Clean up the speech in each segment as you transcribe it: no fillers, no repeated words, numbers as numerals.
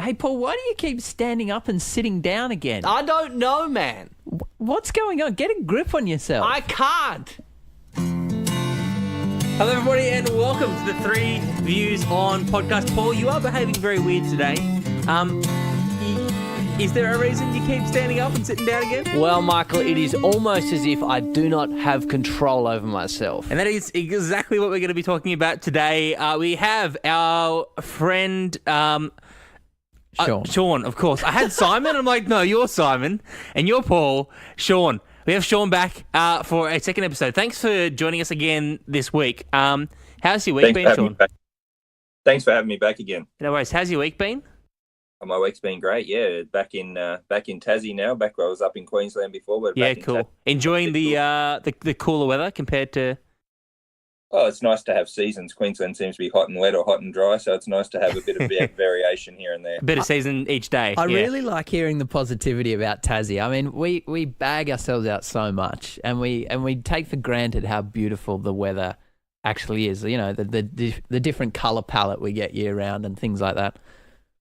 Hey, Paul, why do you keep standing up and sitting down again? I don't know, man. What's going on? Get a grip on yourself. I can't. Hello, everybody, and welcome to the Three Views on podcast. Paul, you are behaving very weird today. Is there a reason you keep standing up and sitting down again? Well, Michael, it is almost as if I do not have control over myself. And that is exactly what we're going to be talking about today. We have our friend... Sean, of course. I had Simon. I'm like, no, you're Simon. And you're Paul. Sean. We have Sean back for a second episode. Thanks for joining us again this week. How's your week been, Sean? Thanks for having me back again. No worries. How's your week been? My week's been great. Yeah, back in Tassie now. Back where I was up in Queensland before. But yeah, cool. Enjoying the cooler weather compared to... Oh, it's nice to have seasons. Queensland seems to be hot and wet or hot and dry, so it's nice to have a bit of variation here and there. A bit of season each day. I really like hearing the positivity about Tassie. I mean, we bag ourselves out so much, and we take for granted how beautiful the weather actually is. You know, the different colour palette we get year round and things like that.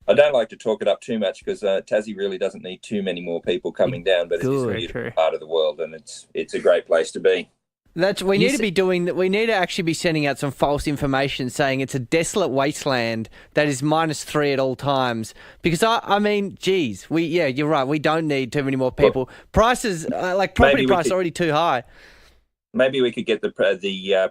I don't like to talk it up too much because Tassie really doesn't need too many more people coming down, but it's a beautiful part of the world, and it's a great place to be. We need to actually be sending out some false information saying it's a desolate wasteland that is -3 at all times. Because I mean, geez, you're right. We don't need too many more people. Well, prices, property prices, are already too high. Maybe we could get the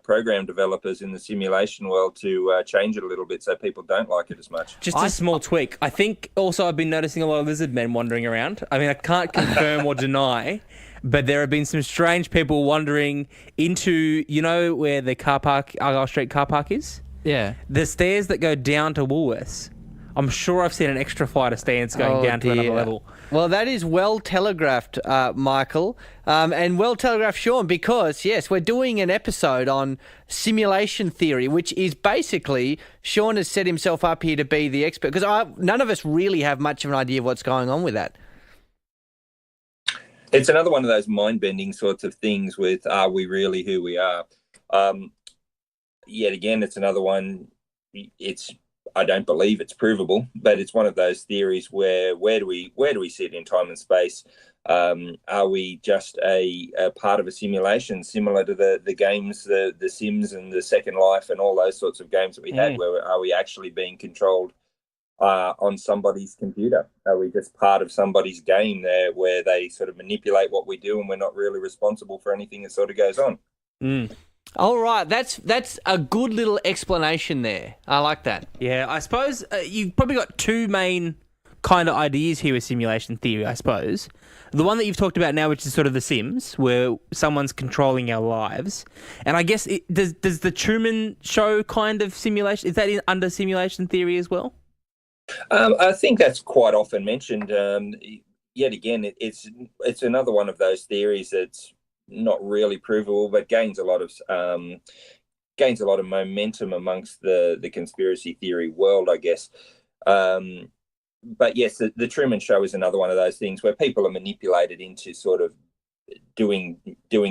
program developers in the simulation world to change it a little bit so people don't like it as much. Just a small tweak. I think also I've been noticing a lot of lizard men wandering around. I mean, I can't confirm or deny. But there have been some strange people wandering into, you know, where the car park, Argyle Street car park is? Yeah. The stairs that go down to Woolworths. I'm sure I've seen an extra flight of stairs going down to another level. Well, that is well telegraphed, Michael, and well telegraphed, Sean, because, yes, we're doing an episode on simulation theory, which is basically, Sean has set himself up here to be the expert, because none of us really have much of an idea of what's going on with that. It's another one of those mind-bending sorts of things with, are we really who we are? Yet again, it's another one, I don't believe it's provable, but it's one of those theories where do we sit in time and space? Are we just a part of a simulation similar to the games, the Sims and the Second Life and all those sorts of games that we had, where are we actually being controlled on somebody's computer? Are we just part of somebody's game there where they sort of manipulate what we do and we're not really responsible for anything that sort of goes on? All right, that's a good little explanation there. I like that. Yeah, I suppose you've probably got two main kind of ideas here with simulation theory, I suppose. The one that you've talked about now, which is sort of the Sims, where someone's controlling our lives. And I guess, does the Truman Show kind of simulation, is that under simulation theory as well? I think that's quite often mentioned. Yet again, it's another one of those theories that's not really provable, but gains a lot of momentum amongst the conspiracy theory world, I guess. But yes, the Truman Show is another one of those things where people are manipulated into sort of doing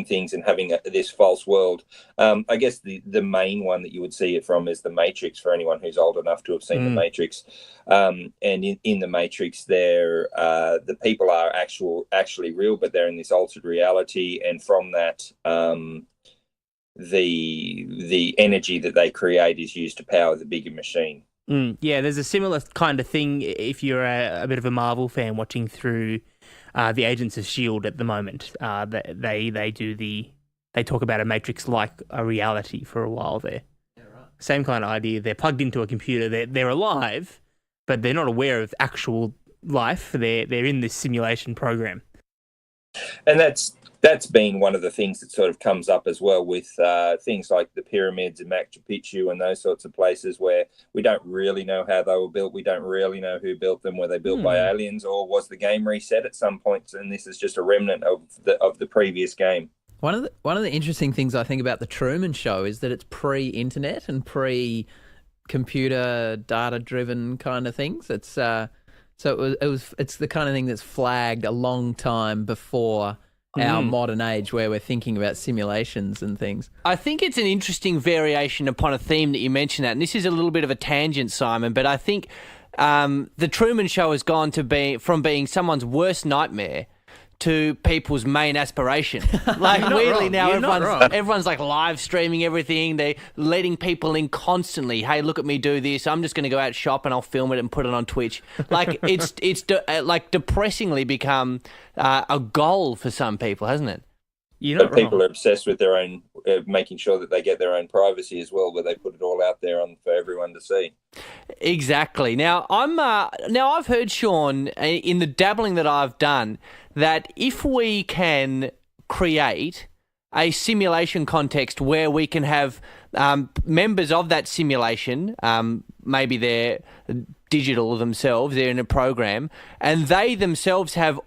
things and having this false world. I guess the main one that you would see it from is The Matrix, for anyone who's old enough to have seen The Matrix. And in The Matrix, the people are actually real, but they're in this altered reality, and from that, the energy that they create is used to power the bigger machine. Yeah, there's a similar kind of thing if you're a bit of a Marvel fan watching through the Agents of S.H.I.E.L.D. at the moment. They talk about a Matrix like a reality for a while there. Yeah, right. Same kind of idea. They're plugged into a computer. They're alive, but they're not aware of actual life. They're in this simulation program. And that's been one of the things that sort of comes up as well with things like the pyramids and Machu Picchu and those sorts of places where we don't really know how they were built. We don't really know who built them. Were they built by aliens, or was the game reset at some point and this is just a remnant of the previous game? One of the interesting things I think about the Truman Show is that it's pre-internet and pre-computer data-driven kind of things. It's it's the kind of thing that's flagged a long time before our modern age where we're thinking about simulations and things. I think it's an interesting variation upon a theme that you mentioned that, and this is a little bit of a tangent, Simon, but I think the Truman Show has gone from being someone's worst nightmare to people's main aspiration. Like weirdly wrong. now, You're not wrong. everyone's like live streaming everything. They're letting people in constantly. Hey, look at me do this. I'm just going to go out shop and I'll film it and put it on Twitch. Like like depressingly become a goal for some people, hasn't it? You're But not people wrong. are obsessed with their own, making sure that they get their own privacy as well, where they put it all out there for everyone to see. Exactly. Now I've heard, Sean, in the dabbling that I've done, that if we can create a simulation context where we can have members of that simulation, maybe they're digital themselves, they're in a program, and they themselves have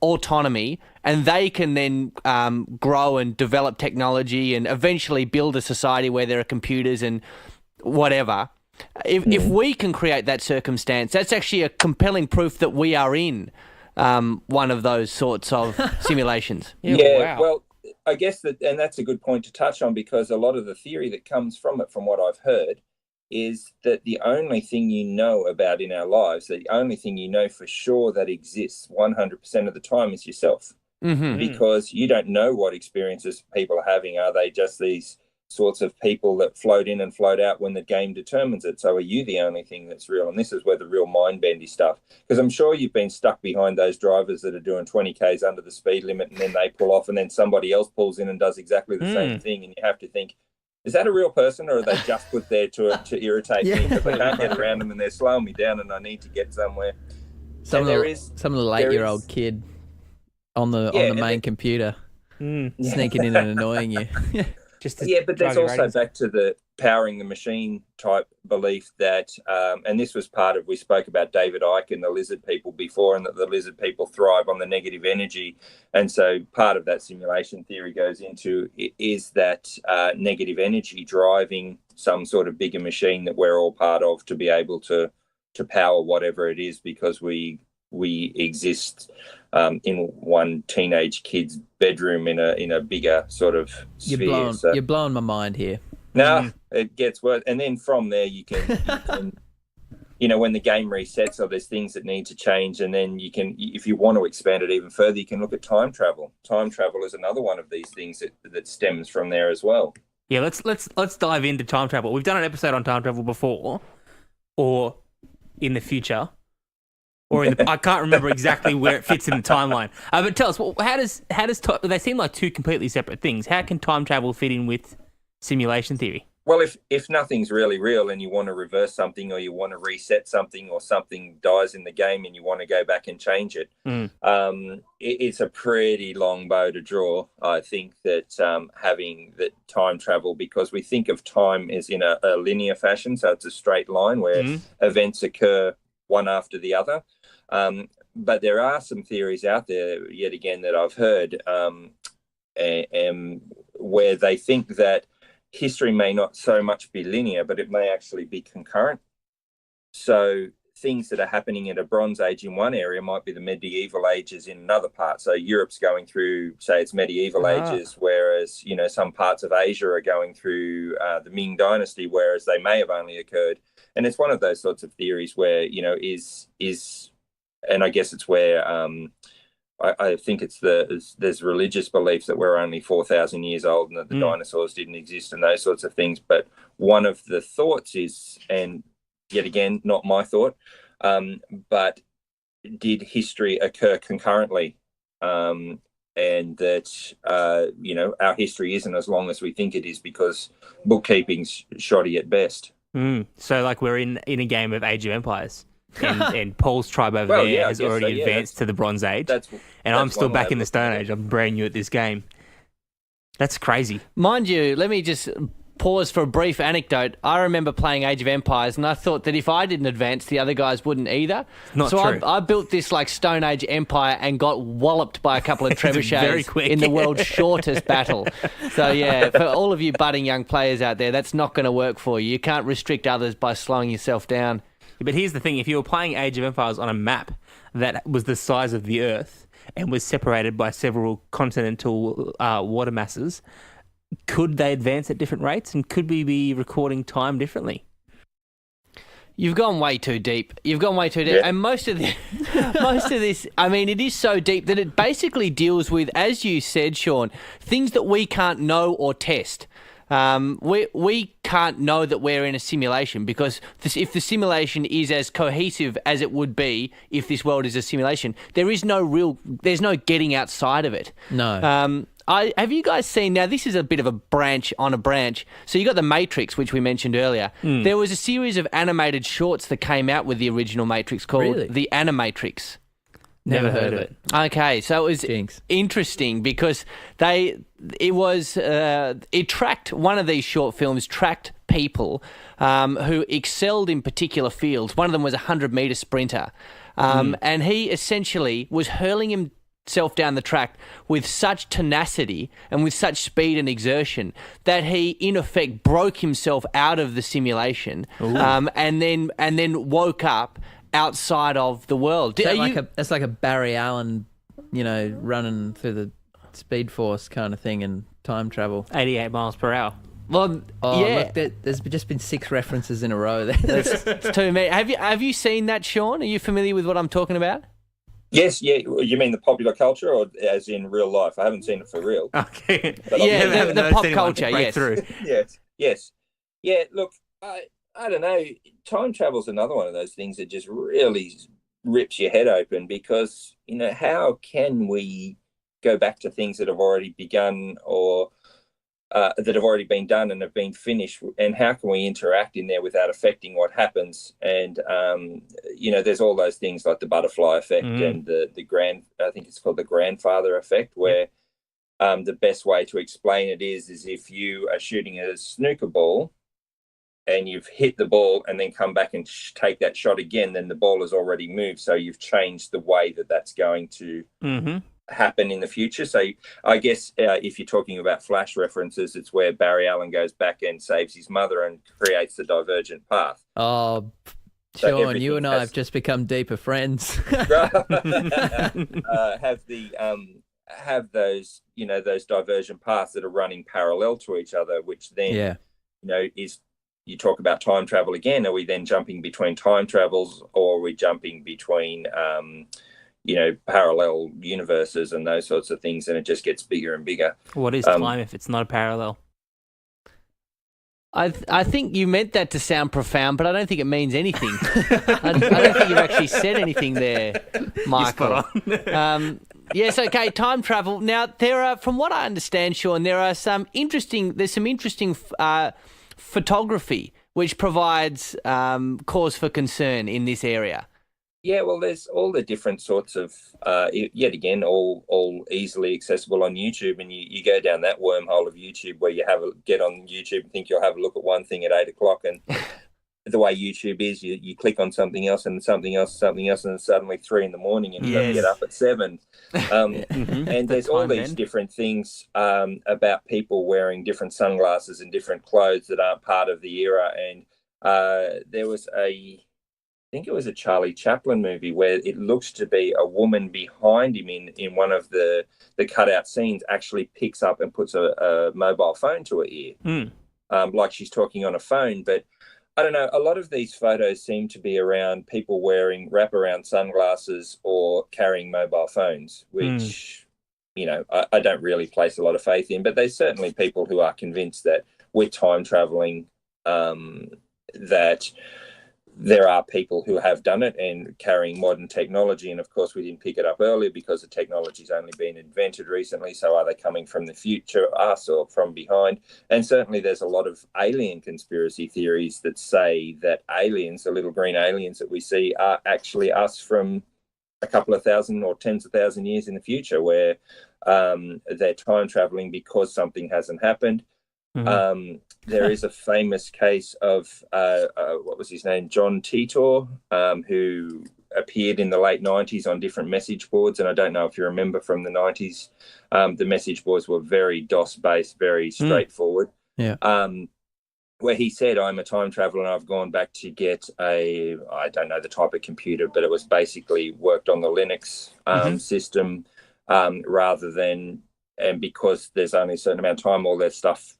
autonomy, and they can then grow and develop technology and eventually build a society where there are computers and whatever. If we can create that circumstance, that's actually a compelling proof that we are in one of those sorts of simulations. Wow. Well, I guess and that's a good point to touch on, because a lot of the theory that comes from it, from what I've heard, is that the only thing you know about in our lives, the only thing you know for sure that exists 100% of the time is yourself. Mm-hmm. Because you don't know what experiences people are having. Are they just these sorts of people that float in and float out when the game determines it? So are you the only thing that's real? And this is where the real mind-bendy stuff, because I'm sure you've been stuck behind those drivers that are doing 20 Ks under the speed limit, and then they pull off and then somebody else pulls in and does exactly the same thing. And you have to think, is that a real person, or are they just put there to irritate me because I can't get around them and they're slowing me down and I need to get somewhere? Some little 8-year-old kid on the main computer sneaking in and annoying you. But there's also back to the powering the machine type belief that, and this was part of, we spoke about David Icke and the lizard people before, and that the lizard people thrive on the negative energy. And so part of that simulation theory goes into is that negative energy driving some sort of bigger machine that we're all part of to be able to power whatever it is, because we exist in one teenage kid's bedroom in a bigger sort of sphere. You're blowing my mind here. No, it gets worse. And then from there you can when the game resets, or there's things that need to change, and then you can, if you want to expand it even further, you can look at time travel. Time travel is another one of these things that stems from there as well. Yeah, let's dive into time travel. We've done an episode on time travel before, or in the future. Or I can't remember exactly where it fits in the timeline. But tell us, how does they seem like two completely separate things? How can time travel fit in with simulation theory? Well, if nothing's really real and you want to reverse something, or you want to reset something, or something dies in the game and you want to go back and change it, it's a pretty long bow to draw. I think that having that time travel, because we think of time as in a linear fashion, so it's a straight line where events occur one after the other. But there are some theories out there, yet again, that I've heard where they think that history may not so much be linear, but it may actually be concurrent. So things that are happening in a Bronze Age in one area might be the medieval ages in another part. So Europe's going through, say, its medieval ages, whereas, some parts of Asia are going through the Ming Dynasty, whereas they may have only occurred. And it's one of those sorts of theories where, and I guess it's where I think there's religious beliefs that we're only 4,000 years old and that the dinosaurs didn't exist and those sorts of things. But one of the thoughts is, and yet again, not my thought, but did history occur concurrently? And that, our history isn't as long as we think it is, because bookkeeping's shoddy at best. So like we're in a game of Age of Empires. And Paul's tribe over there has already advanced to the Bronze Age, and I'm still back in the Stone Age. I'm brand new at this game. That's crazy. Mind you, let me just pause for a brief anecdote. I remember playing Age of Empires, and I thought that if I didn't advance, the other guys wouldn't either. Not true. I built this like Stone Age empire and got walloped by a couple of trebuchets in the world's shortest battle. So yeah, for all of you budding young players out there, that's not going to work for you. You can't restrict others by slowing yourself down. But here's the thing, if you were playing Age of Empires on a map that was the size of the Earth and was separated by several continental water masses, could they advance at different rates, and could we be recording time differently? You've gone way too deep. Yeah. And most of this, I mean, it is so deep that it basically deals with, as you said, Sean, things that we can't know or test. We can't know that we're in a simulation because if the simulation is as cohesive as it would be if this world is a simulation, there's no getting outside of it. No. Have you guys seen, now this is a bit of a branch on a branch, so you got The Matrix, which we mentioned earlier. There was a series of animated shorts that came out with the original Matrix called Really? The Animatrix. Never heard of it. Okay, so it was Jinx. interesting because it tracked, one of these short films tracked people who excelled in particular fields. One of them was a 100-meter sprinter, and he essentially was hurling himself down the track with such tenacity and with such speed and exertion that he, in effect, broke himself out of the simulation, and then woke up outside of the world. That's like a Barry Allen, running through the Speed Force kind of thing and time travel. 88 miles per hour. Well, Oh, yeah, look, there's just been 6 references in a row there. it's too many. Have you seen that, Sean? Are you familiar with what I'm talking about? Yes, yeah. You mean the popular culture, or as in real life? I haven't seen it for real. Okay. But Yeah, haven't the noticed pop anyone culture, break yes. through. Yes. Yeah. Look, I don't know. Time travel's another one of those things that just really rips your head open because how can we go back to things that have already begun or that have already been done and have been finished, and how can we interact in there without affecting what happens? And there's all those things like the butterfly effect and I think it's called the grandfather effect, where the best way to explain it is if you are shooting a snooker ball and you've hit the ball and then come back and take that shot again, then the ball has already moved, so you've changed the way that's going to happen in the future. So I guess if you're talking about Flash references, it's where Barry Allen goes back and saves his mother and creates the divergent path. Oh, So Sean, you and I have just become deeper friends. Have those those divergent paths that are running parallel to each other, which then is, you talk about time travel again. Are we then jumping between time travels, or are we jumping between parallel universes and those sorts of things, and it just gets bigger and bigger. What is time if it's not a parallel? I think you meant that to sound profound, but I don't think it means anything. I don't think you've actually said anything there, Michael. Yes, okay, time travel. Now, there are, from what I understand, Sean, there's some interesting photography which provides cause for concern in this area. Yeah, well, there's all the different sorts of, yet again, all easily accessible on YouTube, and you go down that wormhole of YouTube where you get on YouTube and think you'll have a look at one thing at 8 o'clock, and the way YouTube is, you click on something else and something else, and it's suddenly 3 a.m. and you got to get up at 7. And there's all these different things about people wearing different sunglasses and different clothes that aren't part of the era. And there was I think it was a Charlie Chaplin movie where it looks to be a woman behind him in one of the cutout scenes actually picks up and puts a mobile phone to her ear, like she's talking on a phone. But I don't know, a lot of these photos seem to be around people wearing wraparound sunglasses or carrying mobile phones, which, I don't really place a lot of faith in. But there's certainly people who are convinced that with time traveling, that there are people who have done it and carrying modern technology. And of course, we didn't pick it up earlier because the technology's only been invented recently. So are they coming from the future, us, or from behind? And certainly there's a lot of alien conspiracy theories that say that aliens, the little green aliens that we see, are actually us from a couple of thousand or tens of thousand years in the future, where they're time traveling because something hasn't happened. There is a famous case of what was his name, John Titor, who appeared in the late 90s on different message boards, and I don't know if you remember from the 90s, the message boards were very DOS based, very straightforward. Where he said, I'm a time traveler and I've gone back to get I don't know the type of computer, but it was basically worked on the Linux system, rather than, and because there's only a certain amount of time, all that stuff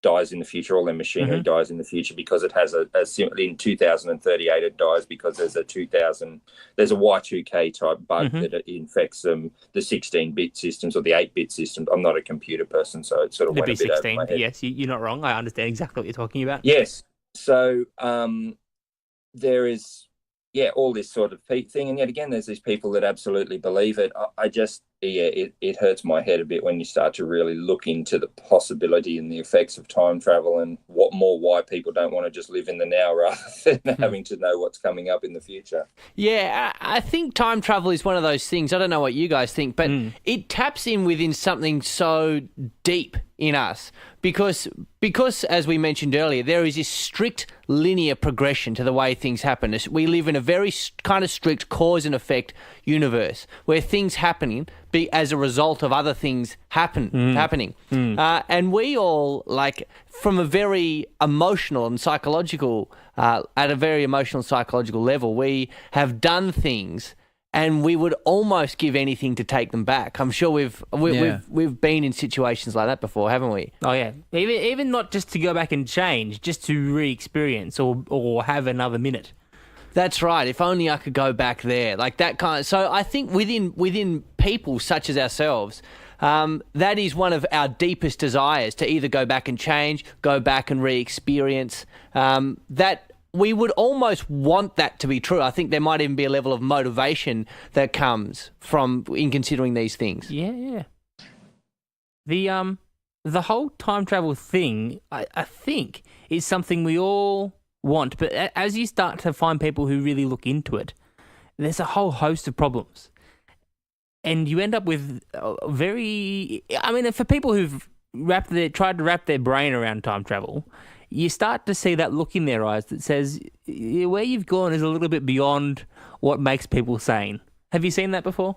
dies in the future, all their machinery dies in the future because it has in 2038 it dies because there's a Y2K type bug that it infects the 16-bit systems or the 8-bit systems. I'm not a computer person, so it sort of went a bit over my head. Yes, you're not wrong. I understand exactly what you're talking about. Yes. So there is, all this sort of thing. And yet again, there's these people that absolutely believe it. I just, it hurts my head a bit when you start to really look into the possibility and the effects of time travel and why people don't want to just live in the now rather than having to know what's coming up in the future. Yeah, I think time travel is one of those things. I don't know what you guys think, but it taps in within something so deep in us because as we mentioned earlier, there is this strict linear progression to the way things happen. We live in a very kind of strict cause and effect universe where things happening be as a result of other things happening. And we all, like, from a very emotional and psychological, at a very emotional psychological level, we have done things and we would almost give anything to take them back. I'm sure we've been in situations like that before, haven't we? Oh yeah, even not just to go back and change, just to re-experience or have another minute. That's right. If only I could go back there, like that kind of. So I think within people such as ourselves, that is one of our deepest desires to either go back and change, go back and re-experience. That we would almost want that to be true. I think there might even be a level of motivation that comes from in considering these things. Yeah. The whole time travel thing, I think, is something we all want. But as you start to find people who really look into it, there's a whole host of problems. And you end up with for people who've tried to wrap their brain around time travel, you start to see that look in their eyes that says, where you've gone is a little bit beyond what makes people sane. Have you seen that before?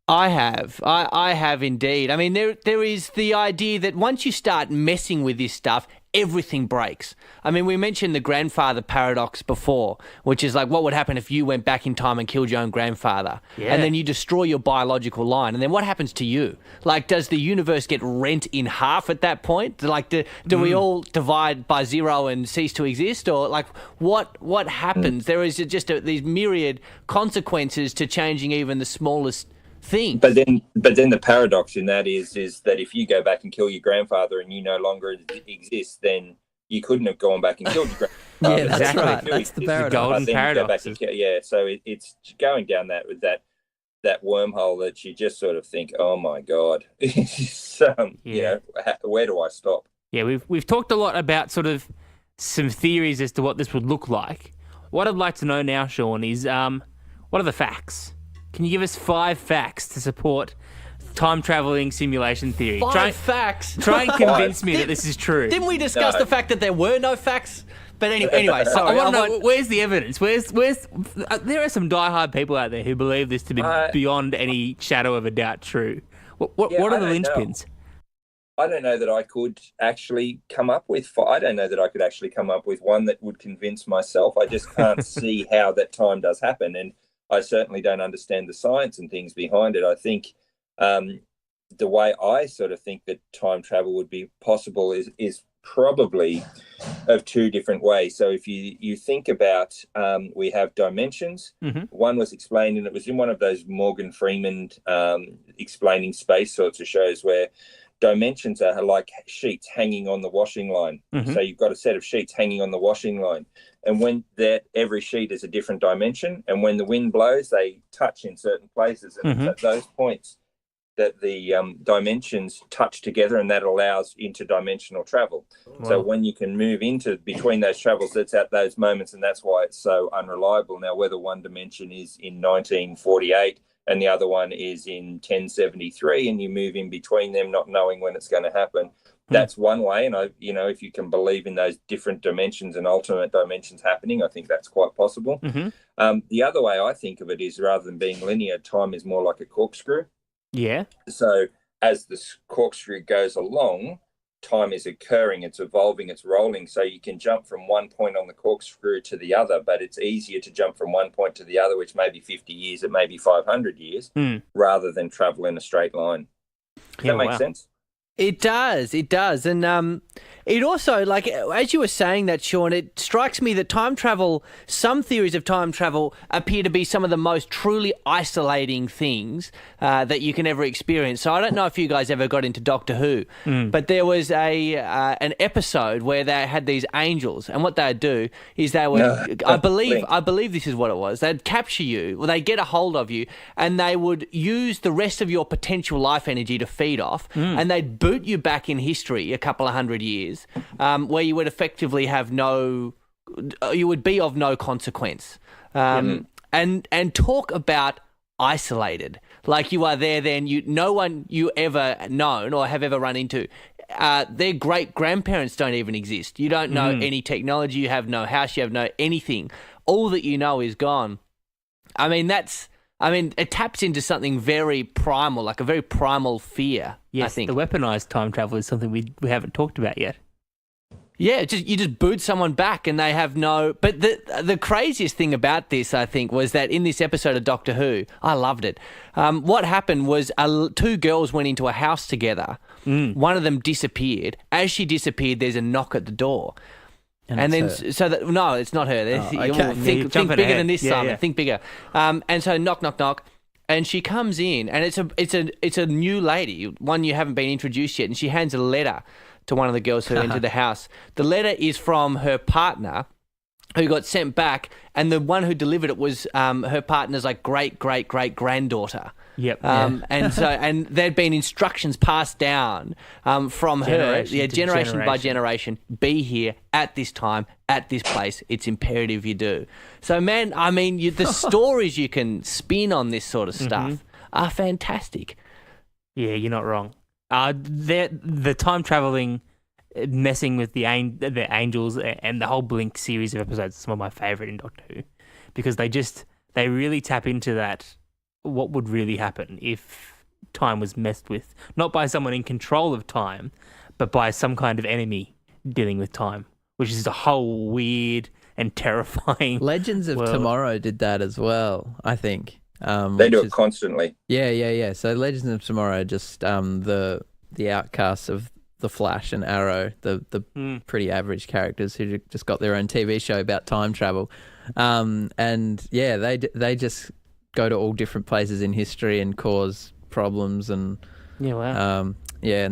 I have. I have indeed. I mean, there is the idea that once you start messing with this stuff, everything breaks. I mean, we mentioned the grandfather paradox before, which is like what would happen if you went back in time and killed your own grandfather, and then you destroy your biological line, and then what happens to you? Like, does the universe get rent in half at that point? Like, do we all divide by zero and cease to exist, or like what happens? There is just these myriad consequences to changing even the smallest thing. But then the paradox in that is that if you go back and kill your grandfather and you no longer exist, then you couldn't have gone back and killed your grandfather. Yeah, that's right. That's the paradox. The golden paradox. So it's going down that wormhole that you just sort of think, oh my God, where do I stop? Yeah, we've talked a lot about sort of some theories as to what this would look like. What I'd like to know now, Sean, is what are the facts? Can you give us 5 facts to support time-traveling simulation theory? 5 facts? Try and convince me that this is true. Didn't we discuss the fact that there were no facts? But anyway, sorry. I want to know, where's the evidence? Where's there are some diehard people out there who believe this to be beyond any shadow of a doubt true. What are the linchpins? I don't know that I could actually come up with. I don't know that I could actually come up with one that would convince myself. I just can't see how that time does happen, and I certainly don't understand the science and things behind it. I think the way I sort of think that time travel would be possible is probably of 2 different ways. So if you think about, we have dimensions. One was explained, and it was in one of those Morgan Freeman explaining space sorts of shows where dimensions are like sheets hanging on the washing line. So you've got a set of sheets hanging on the washing line. And when every sheet is a different dimension, and when the wind blows, they touch in certain places. And it's at those points that the dimensions touch together, and that allows interdimensional travel. Wow. So when you can move between those travels, that's at those moments, and that's why it's so unreliable. Now, whether one dimension is in 1948 and the other one is in 1073, and you move in between them, not knowing when it's going to happen, that's one way. And if you can believe in those different dimensions and alternate dimensions happening, I think that's quite possible. The other way I think of it is, rather than being linear, time is more like a corkscrew. Yeah. So as the corkscrew goes along, time is occurring, it's evolving, it's rolling. So you can jump from one point on the corkscrew to the other, but it's easier to jump from one point to the other, which may be 50 years, it may be 500 years, rather than travel in a straight line. Does that make sense? It does, and it also, like, as you were saying that, Sean, it strikes me that some theories of time travel appear to be some of the most truly isolating things that you can ever experience. So I don't know if you guys ever got into Doctor Who, but there was an episode where they had these angels, and what they'd do is they would, I believe this is what it was, they'd capture you, well, they'd get a hold of you, and they would use the rest of your potential life energy to feed off, and they'd boot you back in history a couple of 100 years, where you would effectively have you would be of no consequence. And talk about isolated. Like, you are there then, no one you ever known or have ever run into, their great-grandparents don't even exist. You don't know any technology, you have no house, you have no anything. All that you know is gone. It taps into something very primal, like a very primal fear, yes, I think. The weaponized time travel is something we haven't talked about yet. Yeah, you just boot someone back and they have no... But the craziest thing about this, I think, was that in this episode of Doctor Who, I loved it, what happened was two girls went into a house together. One of them disappeared. As she disappeared, there's a knock at the door. And then, no, it's not her. Okay. Think bigger than this, Simon. Yeah. Think bigger. And so knock, knock, knock. And she comes in, and it's a new lady, one you haven't been introduced yet, and she hands a letter to one of the girls who entered the house. The letter is from her partner, who got sent back, and the one who delivered it was her partner's like great granddaughter. Yep. And there'd been instructions passed down from generation by generation. Be here at this time, at this place. It's imperative you do. So, man, the stories you can spin on this sort of stuff are fantastic. Yeah, you're not wrong. The time traveling, messing with the angels and the whole Blink series of episodes is some of my favourite in Doctor Who, because they really tap into that. What would really happen if time was messed with, not by someone in control of time, but by some kind of enemy dealing with time, which is a whole weird and terrifying Legends of world. Tomorrow did that as well, I think. They do it constantly. Yeah. So Legends of Tomorrow, just the outcasts of The Flash and Arrow, the pretty average characters who just got their own TV show about time travel. And yeah, they just go to all different places in history and cause problems. And and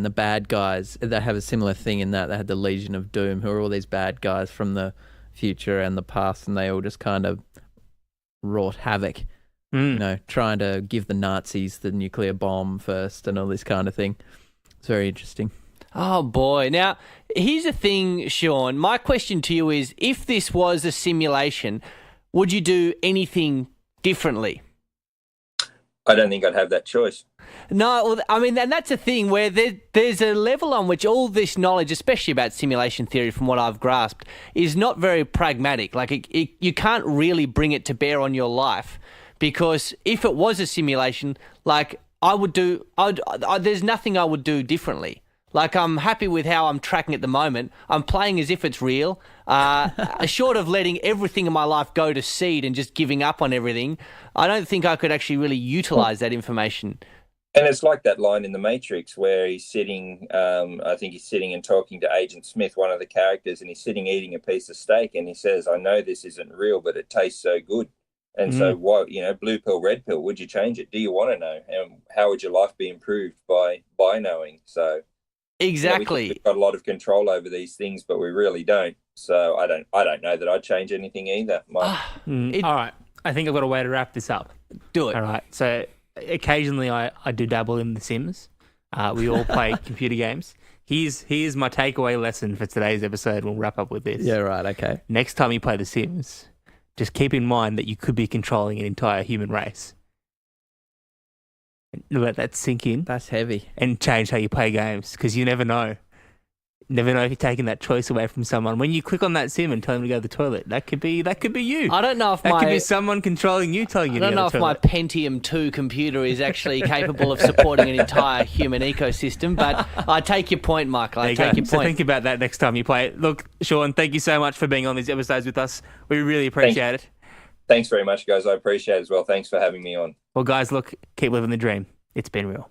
the bad guys, they have a similar thing in that they had the Legion of Doom, who are all these bad guys from the future and the past, and they all just kind of wrought havoc, trying to give the Nazis the nuclear bomb first and all this kind of thing. It's very interesting. Oh, boy. Now, here's the thing, Sean. My question to you is, if this was a simulation, would you do anything differently? I don't think I'd have that choice. No, and that's a thing where there's a level on which all this knowledge, especially about simulation theory from what I've grasped, is not very pragmatic. Like, you can't really bring it to bear on your life, because if it was a simulation, like, there's nothing I would do differently. Like, I'm happy with how I'm tracking at the moment. I'm playing as if it's real. Short of letting everything in my life go to seed and just giving up on everything, I don't think I could actually really utilize that information. And it's like that line in The Matrix where he's sitting, I think he's sitting and talking to Agent Smith, one of the characters, and he's sitting eating a piece of steak, and he says, I know this isn't real, but it tastes so good. And so what, blue pill, red pill, would you change it? Do you want to know? And how would your life be improved by knowing? So... Exactly. We've got a lot of control over these things, but we really don't. So I don't know that I'd change anything either, Mike. All right. I think I've got a way to wrap this up. Do it. All right. So occasionally I do dabble in The Sims. We all play computer games. Here's my takeaway lesson for today's episode. We'll wrap up with this. Yeah, right. Okay. Next time you play The Sims, just keep in mind that you could be controlling an entire human race. Let that sink in. That's heavy. And change how you play games, because you never know. Never know if you're taking that choice away from someone. When you click on that sim and tell them to go to the toilet, that could be you. I don't know if that could be someone controlling you, telling you to go to the toilet. I don't know if my Pentium 2 computer is actually capable of supporting an entire human ecosystem, but I take your point, Michael. I take your point. So think about that next time you play it. Look, Sean, thank you so much for being on these episodes with us. We really appreciate it. Thanks very much, guys. I appreciate it as well. Thanks for having me on. Well, guys, look, keep living the dream. It's been real.